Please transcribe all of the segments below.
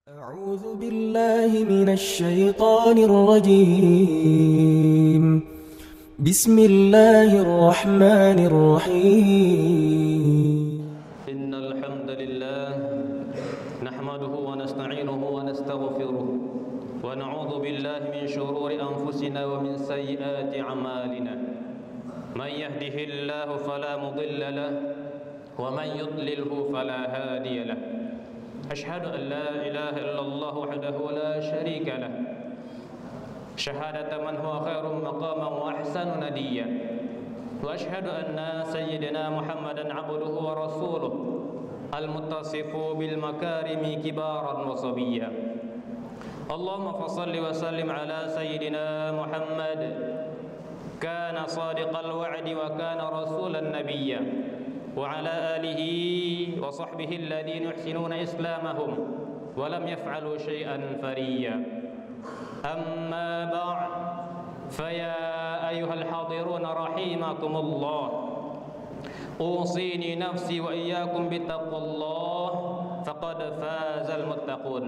أعوذ بالله من الشيطان الرجيم. بسم الله الرحمن الرحيم. إن الحمد لله نحمده ونستعينه ونستغفره ونعوذ بالله من شرور أنفسنا ومن سيئات أعمالنا. من يهده الله فلا مضل له ومن يضلله فلا هادي له. أشهد أن لا إله إلا الله وحده لا شريك له شهادة من هو خير مقاما وأحسن نديا. وأشهد أن سيدنا محمدا عبده ورسوله المتصف بالمكارم كبارا وصبيا. اللهم فصل وسلم على سيدنا محمد كان صادق الوعد وكان رسولا نبيا، وعلى آله وصحبه الذين يحسنون إسلامهم ولم يفعلوا شيئا فريا. أما بعد، فيا أيها الحاضرون رحمكم الله، أوصيني نفسي وإياكم بتقوى الله فقد فاز المتقون.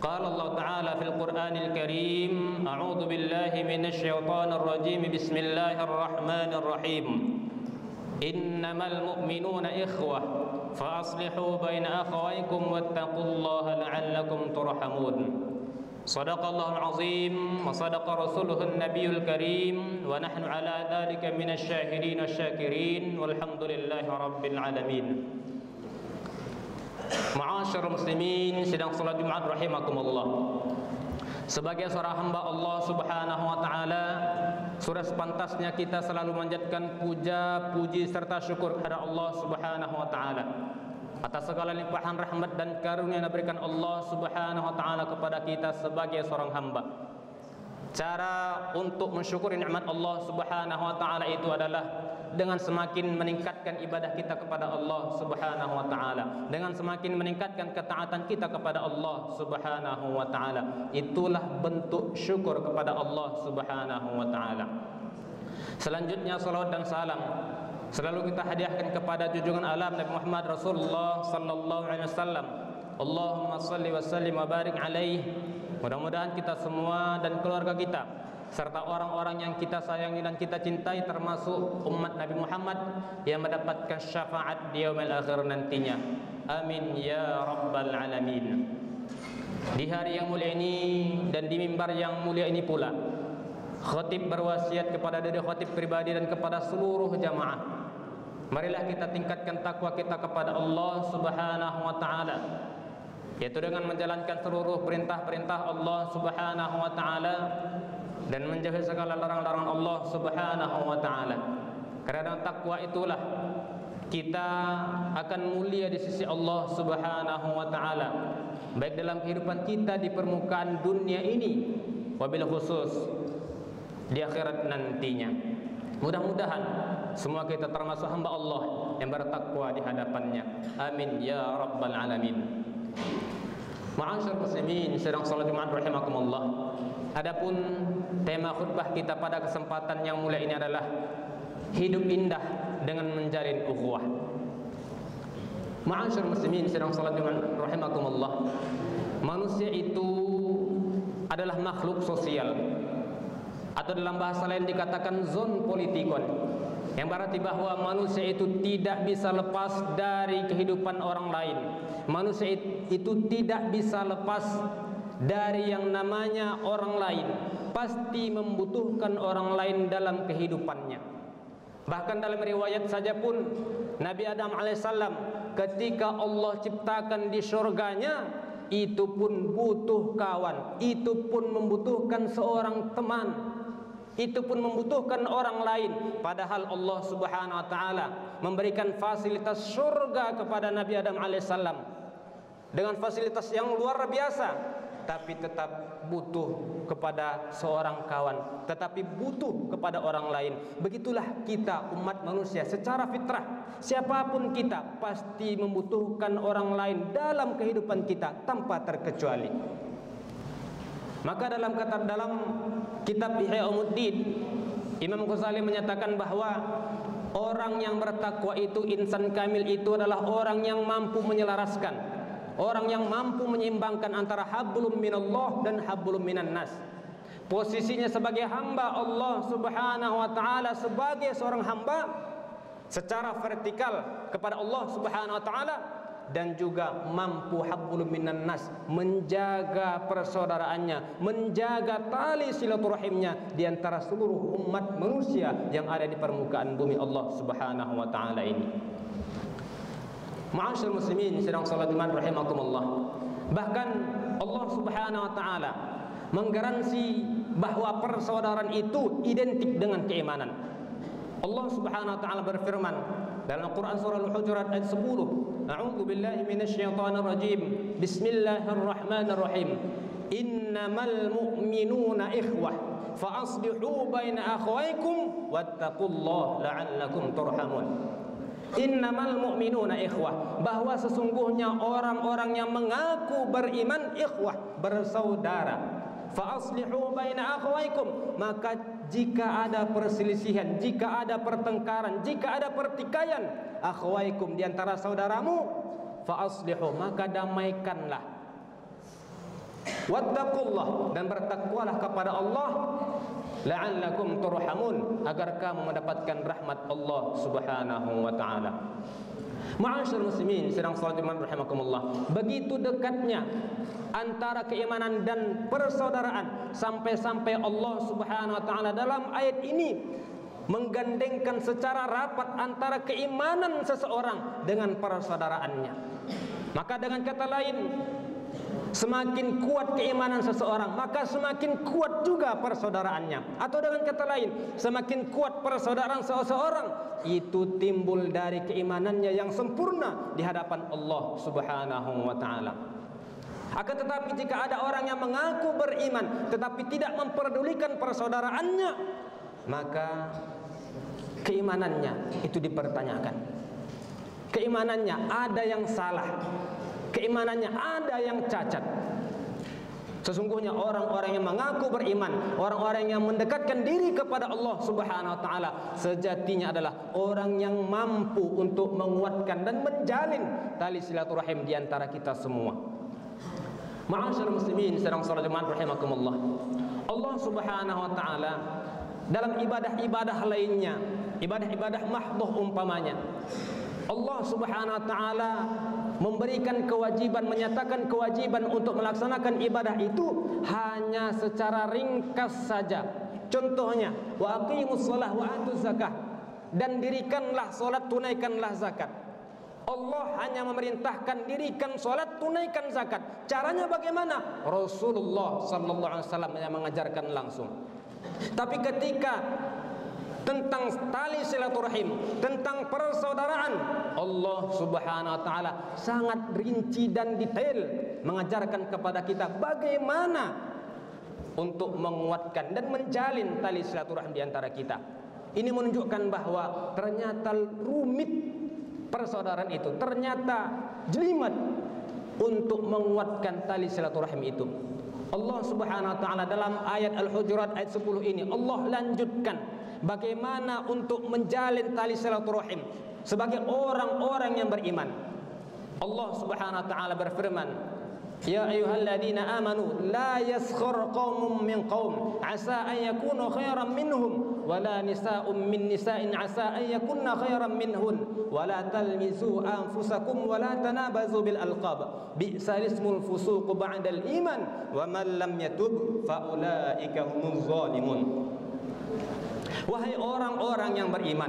قال الله تعالى في القرآن الكريم: أعوذ بالله من الشيطان الرجيم، بسم الله الرحمن الرحيم. إنما المؤمنون إخوة فأصلحوا بين أخويكم واتقوا الله لعلكم ترحمون. صدق الله العظيم وصدق رسوله النبي الكريم، ونحن على ذلك من الشاهدين الشاكرين، والحمد لله رب العالمين. Ma'asyiral muslimin sidang salat Jumat rahimakumullah. Sebagai seorang hamba Allah Subhanahu wa taala, sudah sepantasnya kita selalu memanjatkan puja, puji serta syukur kepada Allah Subhanahu wa taala atas segala limpahan rahmat dan karunia yang diberikan Allah Subhanahu wa taala kepada kita sebagai seorang hamba. Cara untuk mensyukuri nikmat Allah Subhanahu wa taala itu adalah dengan semakin meningkatkan ibadah kita kepada Allah Subhanahu wa taala, dengan semakin meningkatkan ketaatan kita kepada Allah Subhanahu wa taala. Itulah bentuk syukur kepada Allah Subhanahu wa taala. Selanjutnya salawat dan salam selalu kita hadiahkan kepada junjungan alam Nabi Muhammad Rasulullah sallallahu alaihi wasallam. Allahumma shalli wa sallim wa barik alaihi. Mudah-mudahan kita semua dan keluarga kita serta orang-orang yang kita sayangi dan kita cintai, termasuk umat Nabi Muhammad, yang mendapatkan syafaat di yaumil akhir nantinya. Amin ya rabbal alamin. Di hari yang mulia ini dan di mimbar yang mulia ini pula, khatib berwasiat kepada diri khatib pribadi dan kepada seluruh jamaah, marilah kita tingkatkan takwa kita kepada Allah Subhanahu wa taala, yaitu dengan menjalankan seluruh perintah-perintah Allah Subhanahu wa taala dan menjauhi segala larangan-larangan Allah Subhanahu wa taala. Karena takwa itulah kita akan mulia di sisi Allah Subhanahu wa taala, baik dalam kehidupan kita di permukaan dunia ini, wabil khusus di akhirat nantinya. Mudah-mudahan semua kita termasuk hamba Allah yang bertakwa di hadapannya. Amin ya rabbal alamin. Ma'asyiral muslimin sedang salat Jumat rahimakumullah. Adapun tema khutbah kita pada kesempatan yang mulia ini adalah hidup indah dengan menjalin ukhuwah. Ma'asyiral muslimin sedang salat Jumat rahimakumullah. Manusia itu adalah makhluk sosial, atau dalam bahasa lain dikatakan zon politikon, yang berarti bahwa manusia itu tidak bisa lepas dari kehidupan orang lain. Manusia itu tidak bisa lepas dari yang namanya orang lain, pasti membutuhkan orang lain dalam kehidupannya. Bahkan dalam riwayat saja pun Nabi Adam alaihissalam ketika Allah ciptakan di surganya, itu pun butuh kawan, itu pun membutuhkan seorang teman, itu pun membutuhkan orang lain. Padahal Allah Subhanahu wa taala memberikan fasilitas surga kepada Nabi Adam alaihissalam dengan fasilitas yang luar biasa, tapi tetap butuh kepada seorang kawan, tetapi butuh kepada orang lain. Begitulah kita umat manusia secara fitrah. Siapapun kita pasti membutuhkan orang lain dalam kehidupan kita tanpa terkecuali. Maka dalam kitab Ihya Ulumuddin, Imam Ghazali menyatakan bahwa orang yang bertakwa itu, insan kamil itu adalah orang yang mampu menyelaraskan orang yang mampu menyeimbangkan antara hablum minallah dan hablum minan nas. Posisinya sebagai hamba Allah Subhanahu wa taala, sebagai seorang hamba secara vertikal kepada Allah Subhanahu wa taala, dan juga mampu hablum minan nas, menjaga persaudaraannya, menjaga tali silaturahimnya di antara seluruh umat manusia yang ada di permukaan bumi Allah Subhanahu wa taala ini. Ma'asyiral muslimin sedang salat iman rahimakumullah. Bahkan Allah Subhanahu wa taala menggaransi bahwa persaudaraan itu identik dengan keimanan. Allah Subhanahu wa taala berfirman dalam Al-Qur'an surah Al-Hujurat ayat 10, A'udzu billahi minasyaitonir rajim. Bismillahirrahmanirrahim. Innamal mu'minuna ikhwah fa aslihu baina akhawaykum wattaqullaha la'allakum turhamun. Innamal mu'minuna ikhwah, bahwa sesungguhnya orang-orang yang mengaku beriman ikhwah, bersaudara. Fa aslihu baina akhawaykum, maka jika ada perselisihan, jika ada pertengkaran, jika ada pertikaian, akhawaykum di antara saudaramu, fa aslihu, maka damaikanlah. Wattaqullah, dan bertakwalah kepada Allah, la'allakum turhamun, agar kamu mendapatkan rahmat Allah Subhanahu wa taala. Ma'asyiral muslimin sedang salat iman rahimakumullah, begitu dekatnya antara keimanan dan persaudaraan, sampai-sampai Allah Subhanahu wa taala dalam ayat ini menggandengkan secara rapat antara keimanan seseorang dengan persaudaraannya. Maka dengan kata lain, semakin kuat keimanan seseorang, maka semakin kuat juga persaudaraannya. Atau dengan kata lain, semakin kuat persaudaraan seseorang, itu timbul dari keimanannya yang sempurna di hadapan Allah Subhanahu wa taala. Akan tetapi jika ada orang yang mengaku beriman tetapi tidak memperdulikan persaudaraannya, maka keimanannya itu dipertanyakan. Keimanannya ada yang salah, keimanannya ada yang cacat. Sesungguhnya orang-orang yang mengaku beriman, orang-orang yang mendekatkan diri kepada Allah Subhanahu wa taala, sejatinya adalah orang yang mampu untuk menguatkan dan menjalin tali silaturahim di antara kita semua. Ma'asyiral muslimin sedang salat jemaah rahimakumullah. Allah Subhanahu wa taala dalam ibadah-ibadah lainnya, ibadah-ibadah mahdhah umpamanya, Allah Subhanahu wa taala memberikan kewajiban, menyatakan kewajiban untuk melaksanakan ibadah itu hanya secara ringkas saja. Contohnya, wa aqimus shalah wa atuz zakah, dan dirikanlah salat, tunaikanlah zakat. Allah hanya memerintahkan dirikan salat, tunaikan zakat. Caranya bagaimana? Rasulullah sallallahu alaihi wasallam yang mengajarkan langsung. Tapi ketika tentang tali silaturahim, tentang persaudaraan, Allah Subhanahu wa taala sangat rinci dan detail mengajarkan kepada kita bagaimana untuk menguatkan dan menjalin tali silaturahim di antara kita. Ini menunjukkan bahwa ternyata rumit persaudaraan itu, ternyata jelimet untuk menguatkan tali silaturahim itu. Allah Subhanahu wa taala dalam ayat Al-Hujurat ayat 10 ini Allah lanjutkan bagaimana untuk menjalin tali silaturahim sebagai orang-orang yang beriman. Allah Subhanahu wa taala berfirman, ya ayyuhalladzina amanu la yaskhar qaumun min qaum asa an yakunu khairan minhum wala nisa'un min nisa'in asa an yakunna khairan minhun wala talmizu anfusakum wala tanabazu bil alqab bi'sal ismul fusuq ba'dal iman wa man lam yatub fa ulaika humuz zalimun. Wahai orang-orang yang beriman,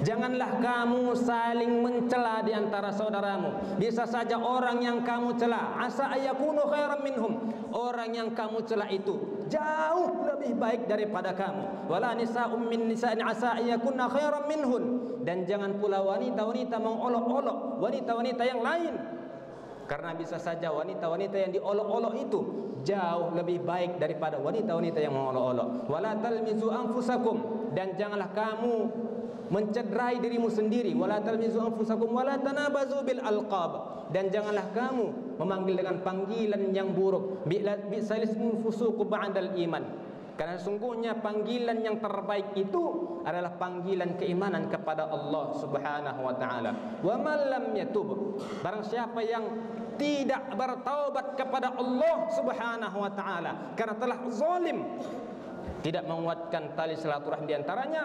janganlah kamu saling mencela di antara saudaramu. Bisa saja orang yang kamu cela, asa ayakunu khairan minhum, orang yang kamu cela itu jauh lebih baik daripada kamu. Wala nisa'um min nisa'in asa ayakunna khairan minhun, dan jangan pula wanita-wanita mengolok-olok wanita-wanita yang lain, karena bisa saja wanita-wanita yang diolok-olok itu jauh lebih baik daripada wanita-wanita yang mengolok-olok. Wala talmizu anfusakum, dan janganlah kamu mencederai dirimu sendiri. Wala talmizu anfusakum wala tanabazu bil alqab, dan janganlah kamu memanggil dengan panggilan yang buruk. Bi'sal ismul fusuq ba'dal iman, Karena sungguhnya panggilan yang terbaik itu adalah panggilan keimanan kepada Allah Subhanahu wa taala. Wa man lam yatub, barang siapa yang tidak bertaubat kepada Allah Subhanahu wa taala karena telah zalim, tidak menguatkan tali silaturahmi di antaranya,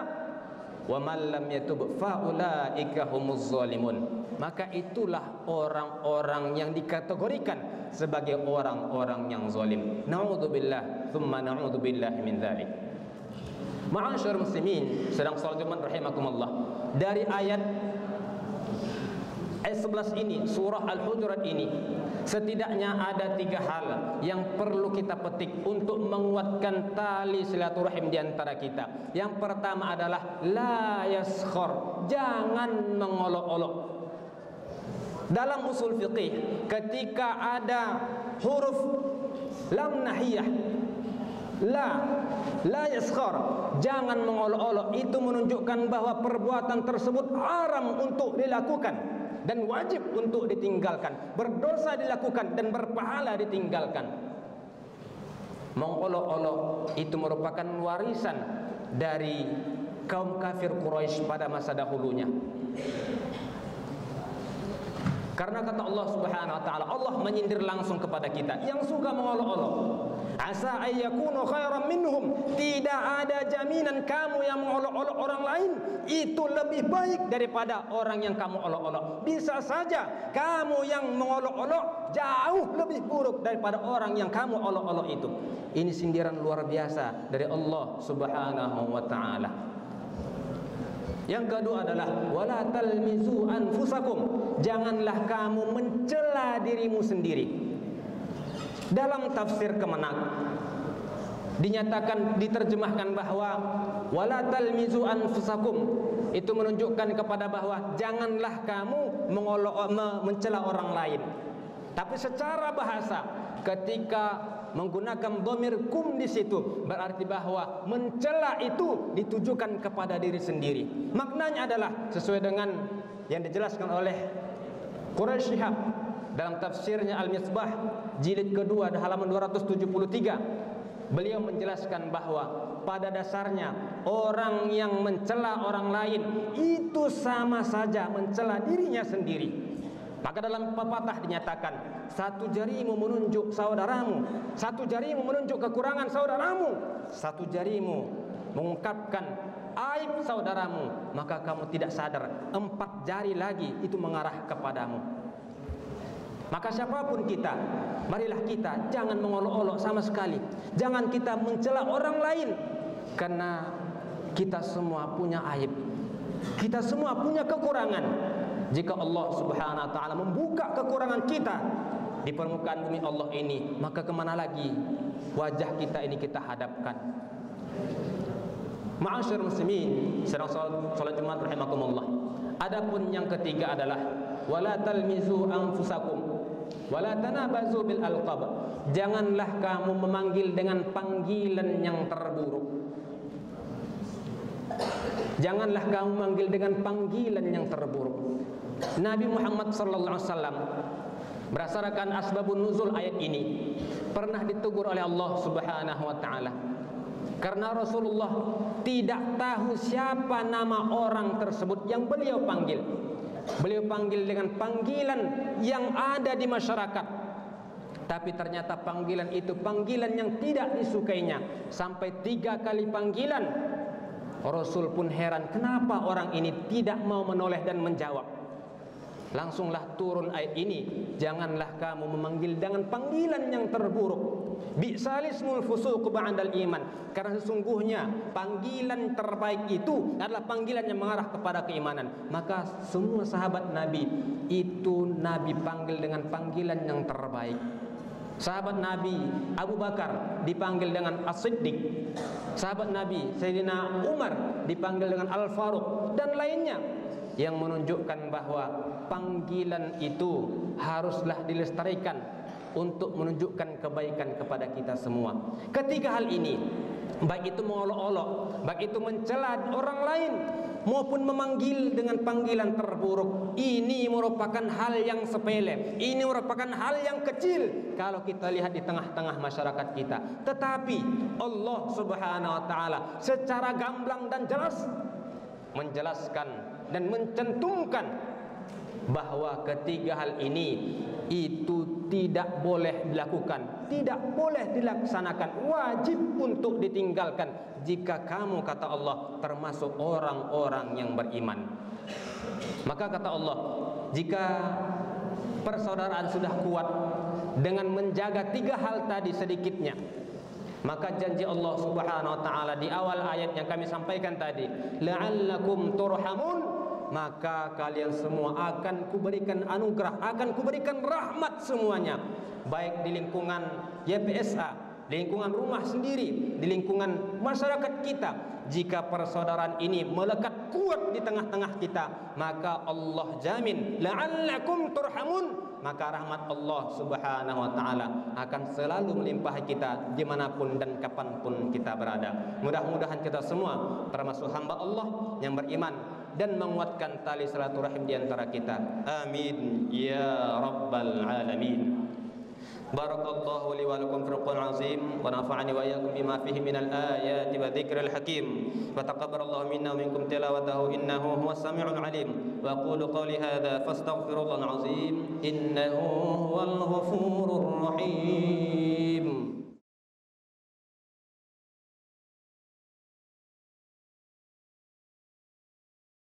wa man lam yatub fa ulaika humuz zalimun, maka itulah orang-orang yang dikategorikan sebagai orang-orang yang zalim. Na'udzubillah tsumma na'udzubillah min dzalik. Ma'asyiral muslimin sedang salat Jumat rahimakumullah, dari ayat 11 ini, surah Al-Hujurat ini, setidaknya ada 3 hal yang perlu kita petik untuk menguatkan tali silaturahim di antara kita. Yang pertama adalah la yaskhar, jangan mengolok-olok. Dalam usul fiqih, ketika ada huruf lam nahiyah, la yaskhar, jangan mengolok-olok, itu menunjukkan bahwa perbuatan tersebut haram untuk dilakukan dan wajib untuk ditinggalkan, berdosa dilakukan dan berpahala ditinggalkan. Mengolok-olok itu merupakan warisan dari kaum kafir Quraisy pada masa dahulunya. Karena kata Allah Subhanahu wa taala, Allah menyindir langsung kepada kita yang suka mengolok-olok. Asa ayyakunu khairan minhum, tidak ada jaminan kamu yang mengolok-olok orang lain itu lebih baik daripada orang yang kamu olok-olok. Bisa saja kamu yang mengolok-olok jauh lebih buruk daripada orang yang kamu olok-olok itu. Ini sindiran luar biasa dari Allah Subhanahu wa taala. Yang kedua adalah wala talmizu anfusakum, janganlah kamu mencela dirimu sendiri. Dalam tafsir Kemenak dinyatakan, diterjemahkan bahwa wala talmizu anfusakum itu menunjukkan kepada bahwa janganlah kamu mencela orang lain. Tapi secara bahasa, ketika menggunakan dhamir kum di situ, berarti bahwa mencela itu ditujukan kepada diri sendiri. Maknanya adalah sesuai dengan yang dijelaskan oleh Quraisy Shihab dalam tafsirnya Al-Misbah jilid kedua halaman 273. Beliau menjelaskan bahwa pada dasarnya orang yang mencela orang lain itu sama saja mencela dirinya sendiri. Maka dalam pepatah dinyatakan, satu jarimu menunjuk saudaramu, satu jarimu menunjuk kekurangan saudaramu, satu jarimu mengungkapkan aib saudaramu, maka kamu tidak sadar 4 jari lagi itu mengarah kepadamu. Maka siapapun kita, marilah kita jangan mengolok-olok sama sekali. Jangan kita mencela orang lain, karena kita semua punya aib, kita semua punya kekurangan. Jika Allah Subhanahu wa taala membuka kekurangan kita di permukaan bumi Allah ini, maka kemana lagi wajah kita ini kita hadapkan? Ma'asyiral muslimin sedang salat Jumat rahimakumullah. Adapun yang ketiga adalah wala talmizu anfusakum wala tanabazu bil alqab, janganlah kamu memanggil dengan panggilan yang terburuk. Janganlah kamu memanggil dengan panggilan yang terburuk. Nabi Muhammad sallallahu alaihi wasallam berdasarkan asbabun nuzul ayat ini pernah ditegur oleh Allah Subhanahu wa taala karena Rasulullah tidak tahu siapa nama orang tersebut yang beliau panggil. Beliau panggil dengan panggilan yang ada di masyarakat, tapi ternyata panggilan itu panggilan yang tidak disukainya. Sampai 3 kali panggilan, Rasul pun heran kenapa orang ini tidak mau menoleh dan menjawab. Langsunglah turun ayat ini, janganlah kamu memanggil dengan panggilan yang terburuk. Bi'salismul fusuq ba'dal iman, karena sesungguhnya panggilan terbaik itu adalah panggilan yang mengarah kepada keimanan. Maka semua sahabat Nabi itu Nabi panggil dengan panggilan yang terbaik. Sahabat Nabi Abu Bakar dipanggil dengan As-Siddiq, sahabat Nabi Sayyidina Umar dipanggil dengan Al-Faruq, dan lainnya, yang menunjukkan bahwa panggilan itu haruslah dilestarikan, untuk menunjukkan kebaikan kepada kita semua. Ketiga hal ini, baik itu mengolok-olok, baik itu mencela orang lain, maupun memanggil dengan panggilan terburuk, ini merupakan hal yang sepele, ini merupakan hal yang kecil kalau kita lihat di tengah-tengah masyarakat kita. Tetapi Allah Subhanahu wa taala secara gamblang dan jelas menjelaskan dan mencantumkan bahwa ketiga hal ini itu tidak boleh dilakukan, tidak boleh dilaksanakan, wajib untuk ditinggalkan jika kamu, kata Allah, termasuk orang-orang yang beriman. Maka kata Allah, jika persaudaraan sudah kuat dengan menjaga tiga hal tadi sedikitnya, maka janji Allah Subhanahu wa taala di awal ayat yang kami sampaikan tadi, la'allakum turhamun, maka kalian semua akan kuberikan anugerah, akan kuberikan rahmat semuanya, baik di lingkungan YPSA, di lingkungan rumah sendiri, di lingkungan masyarakat kita. Jika persaudaraan ini melekat kuat di tengah-tengah kita, maka Allah jamin la'allakum turhamun, maka rahmat Allah Subhanahu wa taala akan selalu melimpahi kita dimanapun dan kapanpun kita berada. Mudah-mudahan kita semua termasuk hamba Allah yang beriman dan menguatkan tali silaturahim di antara kita. Amin ya rabbal alamin. Barakallahu li wa lakum fil Qur'anil azim wa nafa'ani wa iyyakum bima fihi minal ayati wa dzikril hakim wa taqabbalallahu minna wa minkum tilawatahu innahu huwas samiul alim wa qulu qawli hadza fastaghfirullahal azim innahu huwal ghafurur rahim.